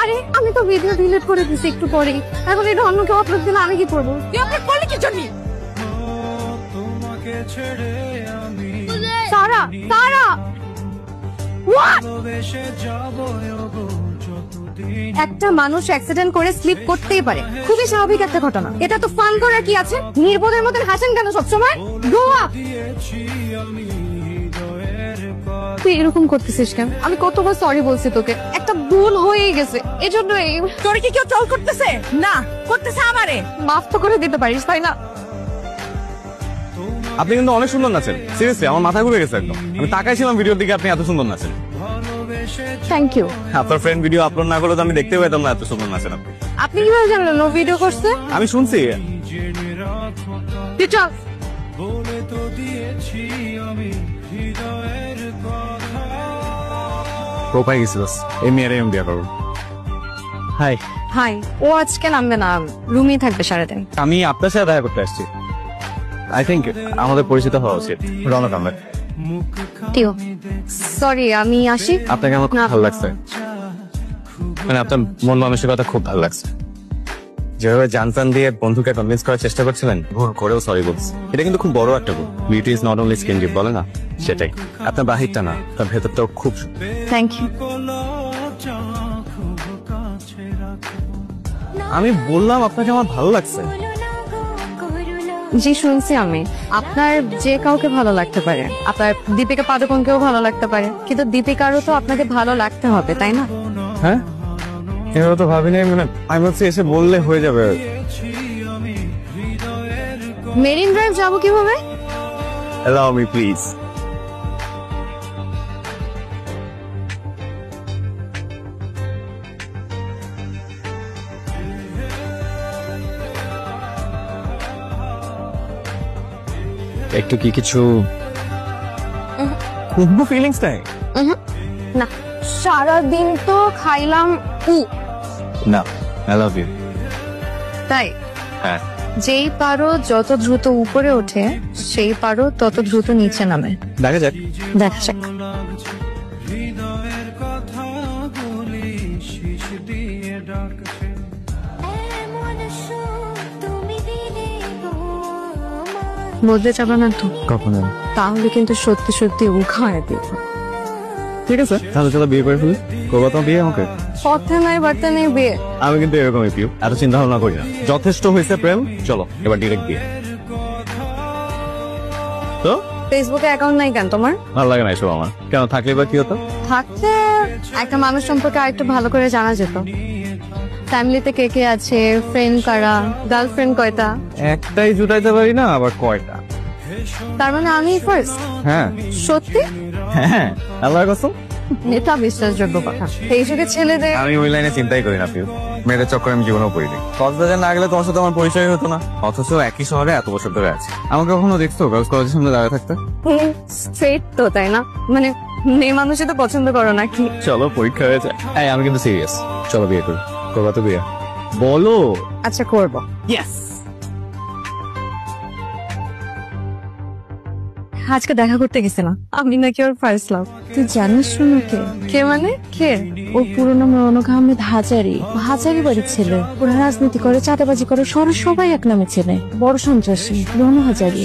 আরে আমি তো ভিডিও ডিলিট করে দিছি একটু পরেই, এখন এটা অন্য কেউ আপলোড দিলে আমি কি করবো? তুই আপলোড করলি কি জন্য? সারা সারা What? একটা মানুষ অ্যাক্সিডেন্ট করে স্লিপ করতেই পারে, খুবই স্বাভাবিক একটা ঘটনা। এটা তো ফান করার কি আছে? নির্বোধের মতন হাসেন কেন সবসময়? Grow up. তুই এরকম করতেছিস কেন? আমি কতবার সরি বলছি তোকে, একটা ভুল হয়ে গেছে, এজন্য তোর কি কেউ ট্রল করতেছে? না, করতেছে আমারে। মাফ তো করে দিতে পারিস তাই না? আপনি কিন্তু অনেক সুন্দর নাচেন, সিরিয়াসলি আমার মাথা ঘুরে গেছে একদম। আমি তাকাইছিলাম ভিডিওর দিকে, আপনি এত সুন্দর নাচেন। Thank you. আপনার ফ্রেন্ড ভিডিও আপলোড না করলে তো আমি দেখতে পেতাম না এত সুন্দর নাচেন আপনি। আপনি কিভাবে জানলেন ও ভিডিও করছে? আমি শুনছি। তুই চল। কোপাই গেছিল এই মেয়ের এম বিয়া করবো। হাই। হাই। ও আজকে নামবে না, রুমেই থাকবে সারাদিন। আমি আপনার সাথে দেখা করতে আসছি। আই থিঙ্ক আমাদের পরিচিত হওয়া উচিত। রওনা কামে। টিও সরি, আমি আসি। আপনাকে আমার খুব ভালো লাগছে, মানে আপনার মন মানসিকতা খুব ভালো লাগছে। যেভাবে জানতান দিয়ে বন্ধুকে কনভিন্স করার চেষ্টা করছিলেন, ভুল করেও সরি বলছি। এটা কিন্তু খুব বড় একটা ভুল। Beauty is not only skin deep বলে না, সেটাই। আপনার বাহিরটা না, তার ভেতরটাও খুব সুন্দর। Thank you. আমি বললাম আপনাকে আমার ভালো লাগছে। জি শুনছি আমি। আপনার যে কাউকে ভালো লাগতে পারে, আপনার দীপিকা পাদুকোনকেও ভালো লাগতে পারে, কিন্তু দীপিকারও তো আপনাকে ভালো লাগতে হবে তাই না? হ্যাঁ, এভাবে তো ভাবিনি। মানে আমি হচ্ছে এসে বললে হয়ে যাবে। মেরিন ড্রাইভ যাবো কিভাবে? Allow me please. একটু কি কিছু কোনো ফিলিংস নাই? না, সারাদিন তো খাইলাম না, আই লাভ ইউ। তাই? হ্যাঁ। যেই পারো যত দ্রুত উপরে ওঠে, সেই পারো তত দ্রুত নিচে নামে। দেখা যাক। দেখা যাক। বলতে চাবো না তো কখনো। তাহলে কিন্তু সত্যি সত্যি উখায় দিব। ঠিক আছে, তাহলে চলো বিয়ে করে ফেলি। করবো তোমার বিয়ে আমাকে? পথে নাই বার্তা নেই বিয়ে। আমি কিন্তু এরকমই পিউ, এত চিন্তা ভাবনা করি না। যথেষ্ট হয়েছে প্রেম, চলো এবার ডিরেক্ট বিয়ে। তো ফেসবুকে অ্যাকাউন্ট নাই কেন তোমার? ভালো লাগে না এসব আমার। কেন, থাকলে বা কি হতো? থাকতে একটা মানুষ সম্পর্কে আরেকটু ভালো করে জানা যেত। ফ্যামিলিতে কে কে আছে, ফ্রেন্ড কারা, গার্লফ্রেন্ড কয়টা। একটাই জুটাইতে পারি না, আবার কয়টা? তার মানে আমি ফার্স্ট? হ্যাঁ। সত্যি? হ্যাঁ, আল্লাহর কসম। এটা বিশ্বাসযোগ্য কথা। এই যুগে ছেলেদের আমি ওই লাইনে চিন্তাই করি না পিউ। মেয়েদের চক্করে আমি জীবনেও পড়িনি। কক্সবাজার না গেলে তোমার সাথে আমার পরিচয় হতো না, অথচ একই শহরে এত বছর ধরে আছি। আমাকে কখনো দেখছো গার্লস কলেজের সামনে দাঁড়িয়ে থাকতে? স্ট্রেট তো তাই না? মানে মেয়ে মানুষই তো পছন্দ করো নাকি? চলো পরীক্ষা হয়েছে। এই আমি কিন্তু সিরিয়াস, চলো বিয়ে করি। করবা তো বিয়ে? বলো। আচ্ছা করবো। ইয়েস। আজকে দেখা করতে গেছিলাম, আমি নাকি ওর ফার্স্ট লাভ। তুই জানিস শুনো কে? কে মানে কে? ও পুরোনো মনোক আহমেদ হাজারি, হাজারি বাড়ির ছেলে। ওরা রাজনীতি করে, চাঁদাবাজি করে, শহরের সবাই এক নামে চেনে। বড় সন্ত্রাসী রনু হাজারি।